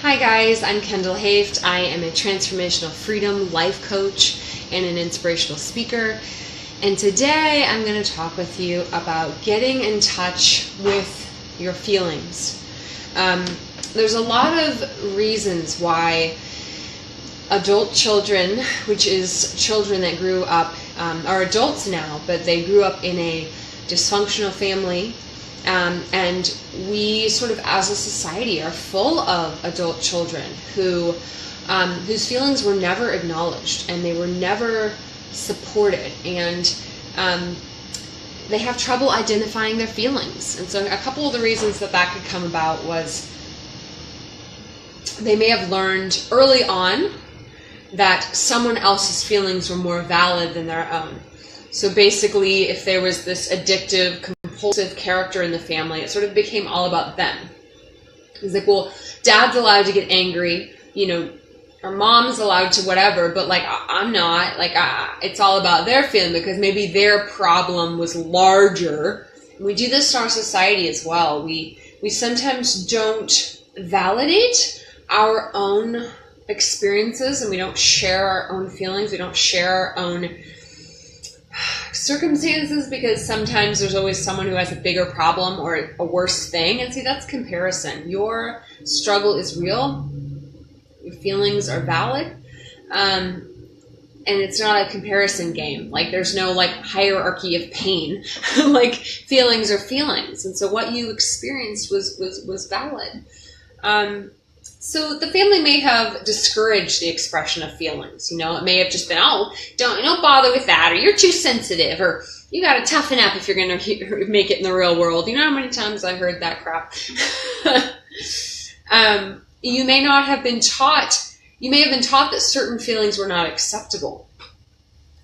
Hi guys, I'm Kendall Hoeft. I am a transformational freedom life coach and an inspirational speaker. And today I'm going to talk with you about getting in touch with your feelings. There's a lot of reasons why adult children, which is children that grew up, are adults now, but they grew up in a dysfunctional family. And we sort of as a society are full of adult children whose feelings were never acknowledged and they were never supported, and they have trouble identifying their feelings. And so a couple of the reasons that could come about was they may have learned early on that someone else's feelings were more valid than their own. So basically, if there was this addictive, compulsive character in the family, it sort of became all about them. It's like, well, dad's allowed to get angry, or mom's allowed to whatever, but I'm not. It's all about their feeling because maybe their problem was larger. We do this in our society as well. We sometimes don't validate our own experiences, and we don't share our own feelings. We don't share our own circumstances because sometimes there's always someone who has a bigger problem or a worse thing. And see, that's comparison. Your struggle is real. Your feelings are valid. And it's not a comparison game. There's no hierarchy of pain. Feelings are feelings. And so what you experienced was valid. So the family may have discouraged the expression of feelings. It may have just been, don't bother with that, or you're too sensitive, or you got to toughen up if you're going to make it in the real world. You know how many times I heard that crap? You may not have been taught. You may have been taught that certain feelings were not acceptable.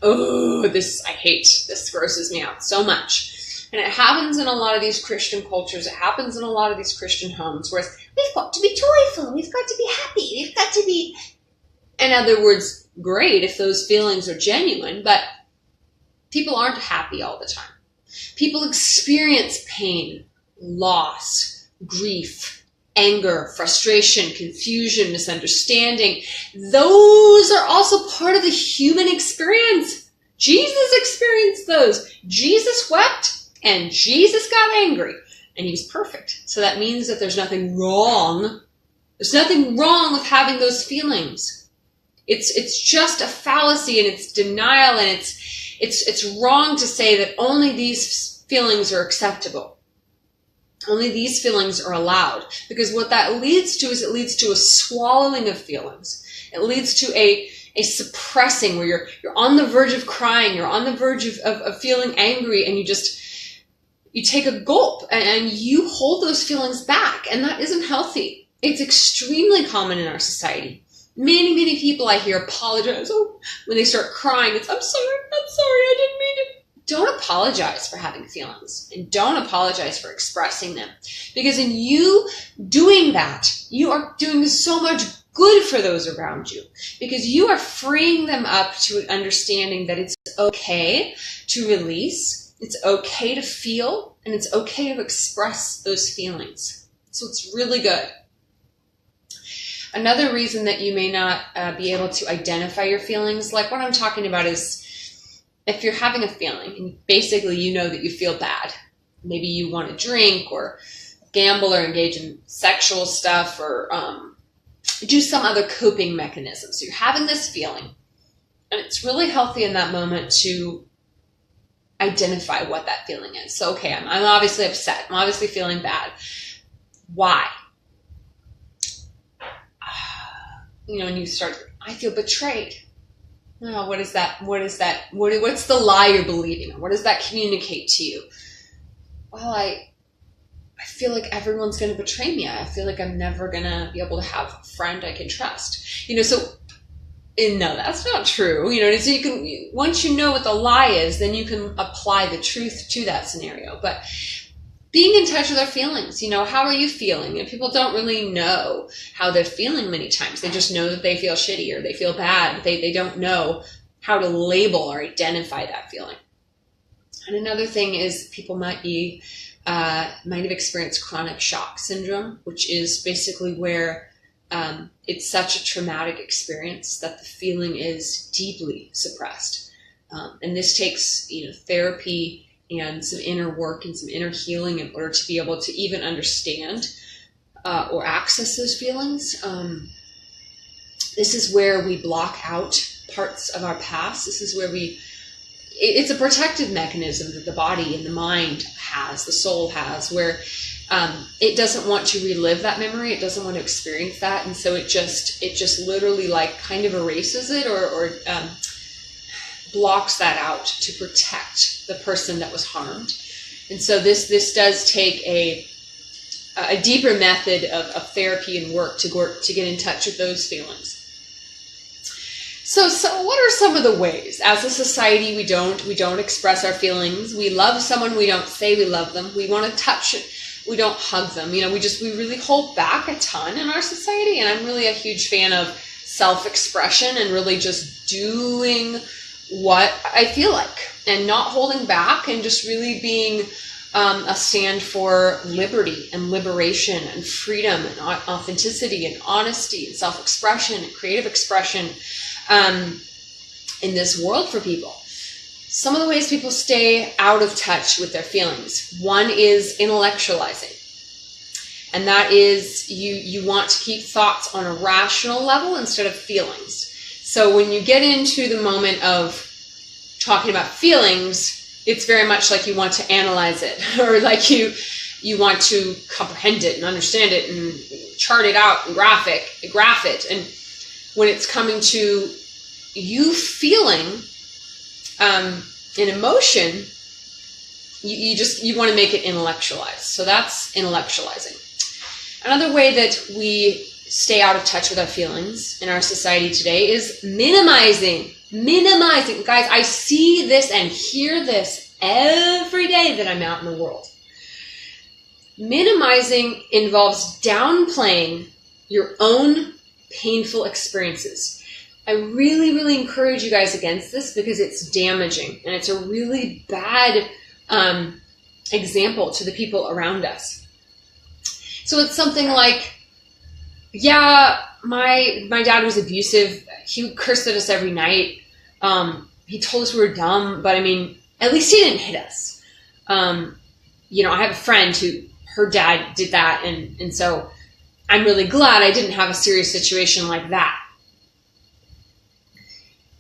Oh, I hate this. Grosses me out so much. And it happens in a lot of these Christian cultures. It happens in a lot of these Christian homes where we've got to be joyful. We've got to be happy. We've got to be... In other words, great if those feelings are genuine, but people aren't happy all the time. People experience pain, loss, grief, anger, frustration, confusion, misunderstanding. Those are also part of the human experience. Jesus experienced those. Jesus wept. And Jesus got angry, and he was perfect. So that means that there's nothing wrong. There's nothing wrong with having those feelings. It's just a fallacy, and it's denial, and it's wrong to say that only these feelings are acceptable. Only these feelings are allowed. Because what that leads to is it leads to a swallowing of feelings. It leads to a suppressing where you're on the verge of crying, you're on the verge of feeling angry, and you take a gulp and you hold those feelings back, and that isn't healthy. It's extremely common in our society. Many, many people I hear apologize when they start crying. I'm sorry, I didn't mean it. Don't apologize for having feelings, and don't apologize for expressing them. Because in you doing that, you are doing so much good for those around you, because you are freeing them up to an understanding that it's okay to release. It's okay to feel, and it's okay to express those feelings. So it's really good. Another reason that you may not be able to identify your feelings, like what I'm talking about, is if you're having a feeling and basically you know that you feel bad. Maybe you want to drink or gamble or engage in sexual stuff or do some other coping mechanism. So you're having this feeling, and it's really healthy in that moment to identify what that feeling is. So, okay, I'm obviously upset. I'm obviously feeling bad. Why? And you start, I feel betrayed. Oh, what is that? What's the lie you're believing? What does that communicate to you? Well, I feel like everyone's going to betray me. I feel like I'm never going to be able to have a friend I can trust. And no, that's not true. So you can, once you know what the lie is, then you can apply the truth to that scenario. But being in touch with our feelings, how are you feeling? And people don't really know how they're feeling many times. They just know that they feel shitty or they feel bad. They don't know how to label or identify that feeling. And another thing is people might have experienced chronic shock syndrome, which is basically where it's such a traumatic experience that the feeling is deeply suppressed. And this takes, therapy and some inner work and some inner healing in order to be able to even understand or access those feelings. This is where we block out parts of our past. This is where it's a protective mechanism that the body and the mind has, the soul has, where it doesn't want to relive that memory. It doesn't want to experience that. And so it just literally like kind of erases it or blocks that out to protect the person that was harmed. And so this does take a deeper method of therapy and work to get in touch with those feelings. So what are some of the ways as a society we don't express our feelings? We love someone, we don't say we love them. We want to touch it, we don't hug them. We really hold back a ton in our society. And I'm really a huge fan of self-expression and really just doing what I feel like and not holding back and just really being a stand for liberty and liberation and freedom and authenticity and honesty and self-expression and creative expression in this world for people. Some of the ways people stay out of touch with their feelings. One is intellectualizing. And that is you want to keep thoughts on a rational level instead of feelings. So when you get into the moment of talking about feelings, it's very much like you want to analyze it, or like you want to comprehend it and understand it and chart it out and graph it. And when it's coming to you feeling an emotion, you want to make it intellectualized. So that's intellectualizing. Another way that we stay out of touch with our feelings in our society today is minimizing. Guys, I see this and hear this every day that I'm out in the world. Minimizing involves downplaying your own painful experiences. I really, really encourage you guys against this because it's damaging and it's a really bad example to the people around us. So it's something like, yeah, my dad was abusive. He cursed at us every night. He told us we were dumb, but I mean, at least he didn't hit us. I have a friend who, her dad did that. And so I'm really glad I didn't have a serious situation like that.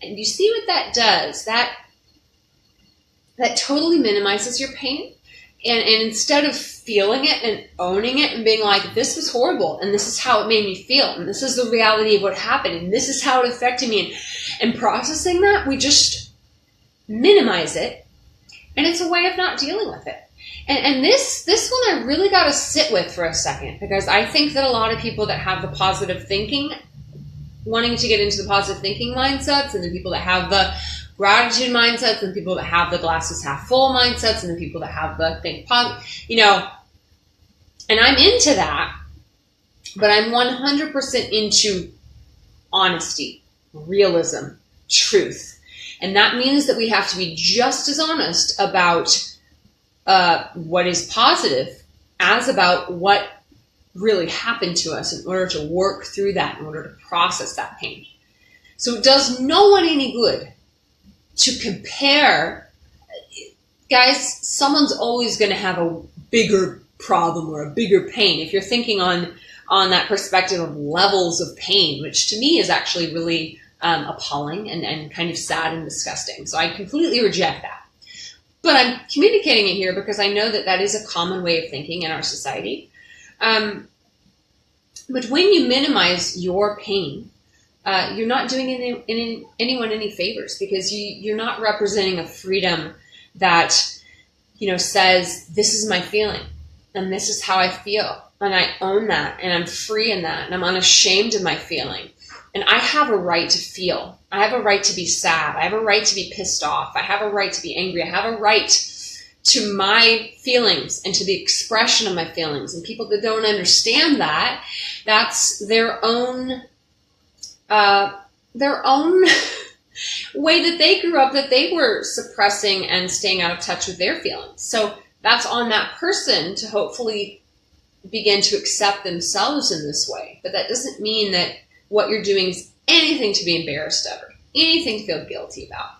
And you see what that does? That totally minimizes your pain. And instead of feeling it and owning it and being like, this was horrible and this is how it made me feel and this is the reality of what happened and this is how it affected me, and processing that, we just minimize it. And it's a way of not dealing with it. And this one I really got to sit with for a second, because I think that a lot of people that have the positive thinking, wanting to get into the positive thinking mindsets, and the people that have the gratitude mindsets, and people that have the glasses half full mindsets, and the people that have the think positive, and I'm into that, but I'm 100% into honesty, realism, truth. And that means that we have to be just as honest about what is positive as about what really happened to us, in order to work through that, in order to process that pain. So it does no one any good to compare. Guys, someone's always going to have a bigger problem or a bigger pain. If you're thinking on that perspective of levels of pain, which to me is actually really appalling and kind of sad and disgusting. So I completely reject that. But I'm communicating it here because I know that is a common way of thinking in our society. But when you minimize your pain, you're not doing anyone any favors, because you're not representing a freedom that, says, this is my feeling and this is how I feel. And I own that, and I'm free in that, and I'm unashamed of my feeling. And I have a right to feel. I have a right to be sad. I have a right to be pissed off. I have a right to be angry. I have a right to my feelings and to the expression of my feelings. And people that don't understand that, that's their own way that they grew up, that they were suppressing and staying out of touch with their feelings. So that's on that person to hopefully begin to accept themselves in this way. But that doesn't mean that what you're doing is anything to be embarrassed of or anything to feel guilty about.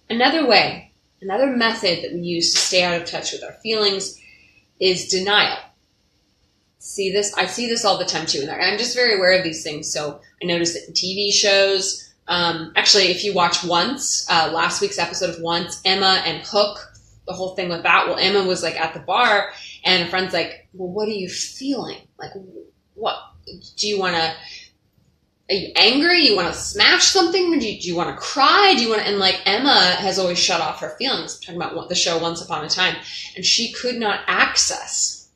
Another way, another method that we use to stay out of touch with our feelings is denial. I see this all the time too, and I'm just very aware of these things. So I notice it in TV shows. Actually, if you watch Once, last week's episode of Once, Emma and Hook, the whole thing with that. Well, Emma was like at the bar, and a friend's like, "Well, what are you feeling? Like, what do you want to? Are you angry? You want to smash something? Do you want to cry? Do you want to?" And like Emma has always shut off her feelings. I'm talking about the show Once Upon a Time, and she could not access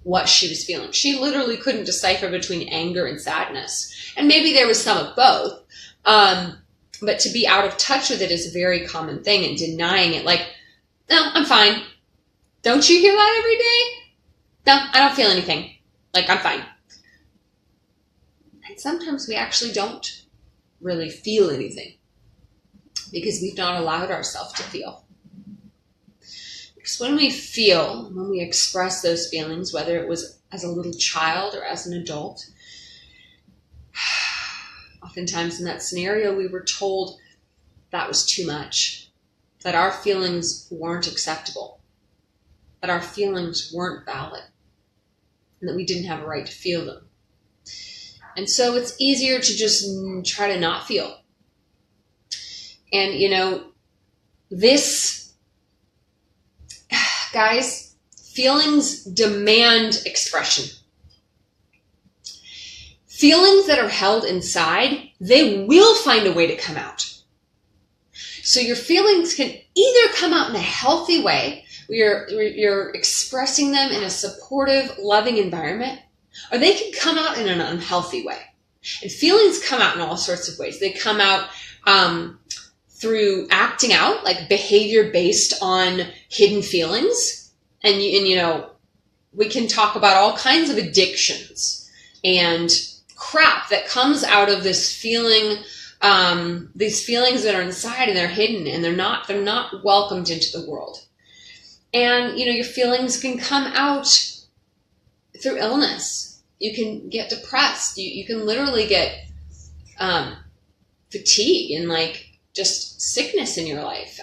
what she was feeling. She literally couldn't decipher between anger and sadness. And maybe there was some of both. But to be out of touch with it is a very common thing, and denying it. Like, no, I'm fine. Don't you hear that every day? No, I don't feel anything. Like, I'm fine. And sometimes we actually don't really feel anything because we've not allowed ourselves to feel. Because when we express those feelings, whether it was as a little child or as an adult, oftentimes in that scenario, we were told that was too much, that our feelings weren't acceptable, that our feelings weren't valid, and that we didn't have a right to feel them. And so it's easier to just try to not feel. And, guys, feelings demand expression. Feelings that are held inside, they will find a way to come out. So your feelings can either come out in a healthy way, where you're expressing them in a supportive, loving environment, or they can come out in an unhealthy way. And feelings come out in all sorts of ways. They come out through acting out, like behavior based on hidden feelings. And we can talk about all kinds of addictions and crap that comes out of this feeling, these feelings that are inside and they're hidden and they're not welcomed into the world. And, your feelings can come out through illness. You can get depressed. You can literally get fatigue and just sickness in your life.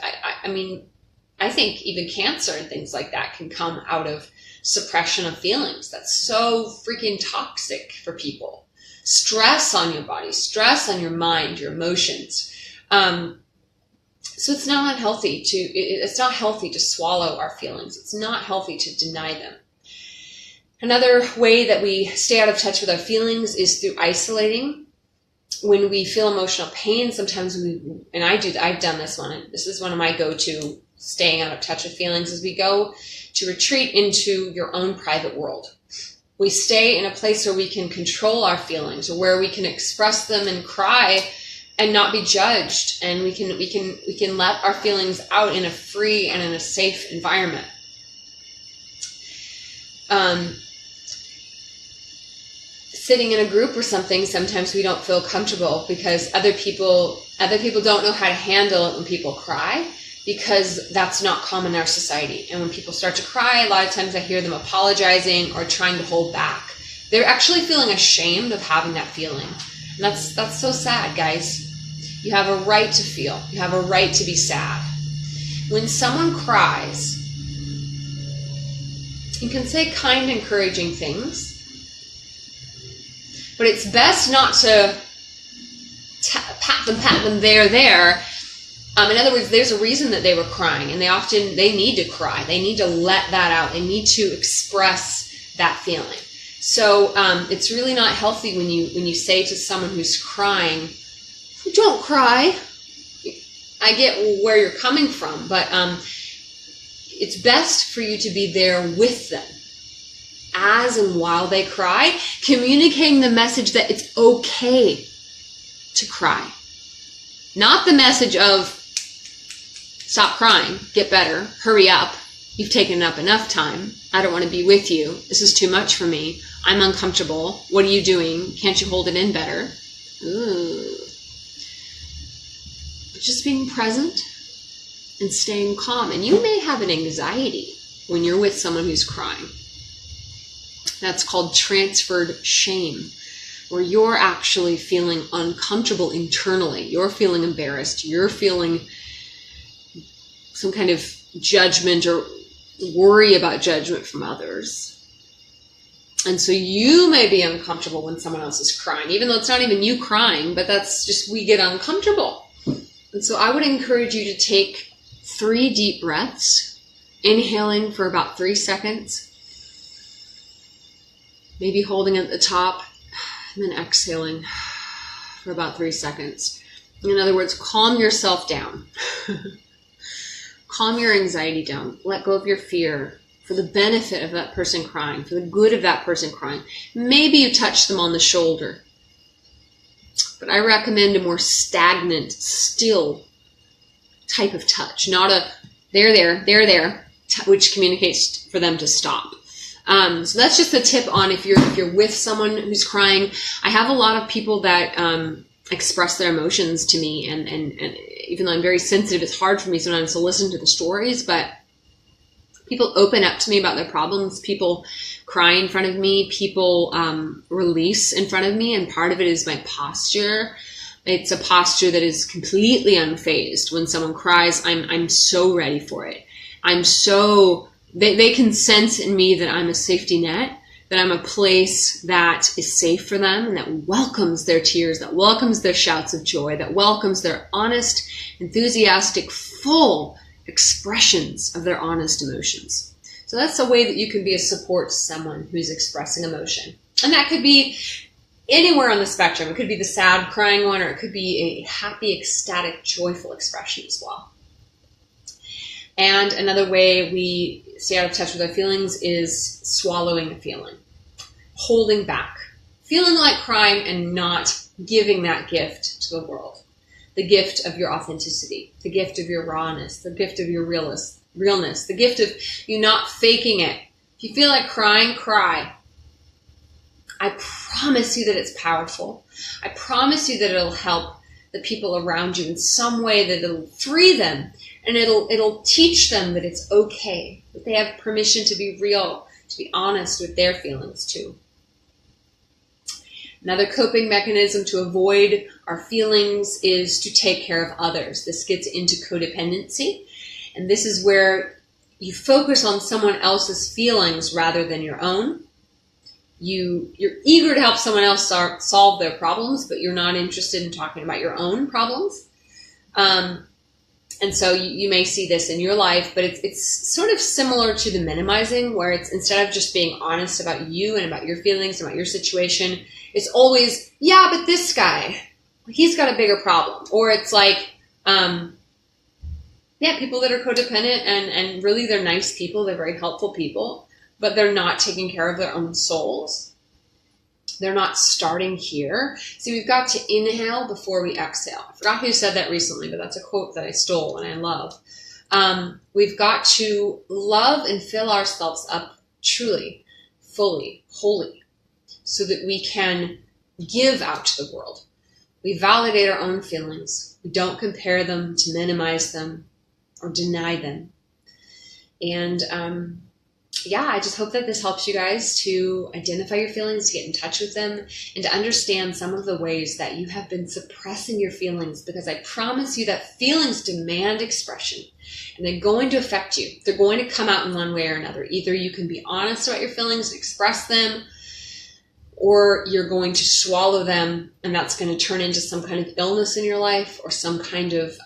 I think even cancer and things like that can come out of suppression of feelings. That's so freaking toxic for people. Stress on your body, stress on your mind, your emotions. So it's not healthy to swallow our feelings. It's not healthy to deny them. Another way that we stay out of touch with our feelings is through isolating. When we feel emotional pain, sometimes I've done this one, and this is one of my go-to staying out of touch with feelings, is we go to retreat into your own private world. We stay in a place where we can control our feelings, or where we can express them and cry and not be judged, and we can let our feelings out in a free and in a safe environment. Sitting in a group or something, sometimes we don't feel comfortable because other people don't know how to handle it when people cry, because that's not common in our society. And when people start to cry, a lot of times I hear them apologizing or trying to hold back. They're actually feeling ashamed of having that feeling. And that's so sad, guys. You have a right to feel. You have a right to be sad. When someone cries, you can say kind, encouraging things, but it's best not to pat them there. In other words, there's a reason that they were crying, and they need to cry. They need to let that out. They need to express that feeling. So it's really not healthy when you say to someone who's crying, "Don't cry." I get where you're coming from, but it's best for you to be there with them as and while they cry, communicating the message that it's okay to cry. Not the message of, "Stop crying, get better, hurry up, you've taken up enough time, I don't want to be with you, this is too much for me, I'm uncomfortable, what are you doing, can't you hold it in better?" Ooh. But just being present and staying calm. And you may have an anxiety when you're with someone who's crying. That's called transferred shame, where you're actually feeling uncomfortable internally. You're feeling embarrassed. You're feeling some kind of judgment or worry about judgment from others. And so you may be uncomfortable when someone else is crying, even though it's not even you crying, but that's just, we get uncomfortable. And so I would encourage you to take 3 deep breaths, inhaling for about 3 seconds, maybe holding at the top, and then exhaling for about 3 seconds. In other words, calm yourself down. Calm your anxiety down. Let go of your fear for the benefit of that person crying, for the good of that person crying. Maybe you touch them on the shoulder. But I recommend a more stagnant, still type of touch. Not a, they're there, which communicates for them to stop. So that's just a tip on if you're with someone who's crying. I have a lot of people that express their emotions to me, and even though I'm very sensitive, it's hard for me sometimes to listen to the stories, but people open up to me about their problems. People cry in front of me. People release in front of me, and part of it is my posture. It's a posture that is completely unfazed. When someone cries, I'm so ready for it. They can sense in me that I'm a safety net, that I'm a place that is safe for them and that welcomes their tears, that welcomes their shouts of joy, that welcomes their honest, enthusiastic, full expressions of their honest emotions. So that's a way that you can be a support to someone who's expressing emotion. And that could be anywhere on the spectrum. It could be the sad, crying one, or it could be a happy, ecstatic, joyful expression as well. And another way we stay out of touch with our feelings is swallowing a feeling, holding back, feeling like crying and not giving that gift to the world. The gift of your authenticity, the gift of your rawness, the gift of your realness, the gift of you not faking it. If you feel like crying, cry. I promise you that it's powerful. I promise you that it'll help the people around you in some way, that it'll free them, and it'll teach them that it's okay, that they have permission to be real, to be honest with their feelings too. Another coping mechanism to avoid our feelings is to take care of others. This gets into codependency, and this is where you focus on someone else's feelings rather than your own. You're eager to help someone else solve their problems, but you're not interested in talking about your own problems. And so you may see this in your life, but it's sort of similar to the minimizing, where it's instead of just being honest about you and about your feelings, about your situation, it's always, yeah, but this guy, he's got a bigger problem. Or it's like, people that are codependent and really they're nice people, they're very helpful people, but they're not taking care of their own souls. They're not starting here. See, we've got to inhale before we exhale. I forgot who said that recently, but that's a quote that I stole and I love. We've got to love and fill ourselves up truly, fully, wholly, so that we can give out to the world. We validate our own feelings. We don't compare them, to minimize them, or deny them. And I just hope that this helps you guys to identify your feelings, to get in touch with them, and to understand some of the ways that you have been suppressing your feelings, because I promise you that feelings demand expression, and they're going to affect you. They're going to come out in one way or another. Either you can be honest about your feelings and express them, or you're going to swallow them, and that's going to turn into some kind of illness in your life, or some kind of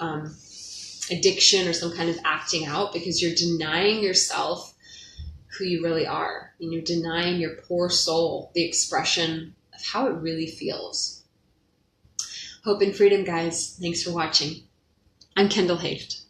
addiction, or some kind of acting out, because you're denying yourself who you really are, and you're denying your poor soul the expression of how it really feels. Hope and freedom, guys. Thanks for watching. I'm Kendall Hoeft.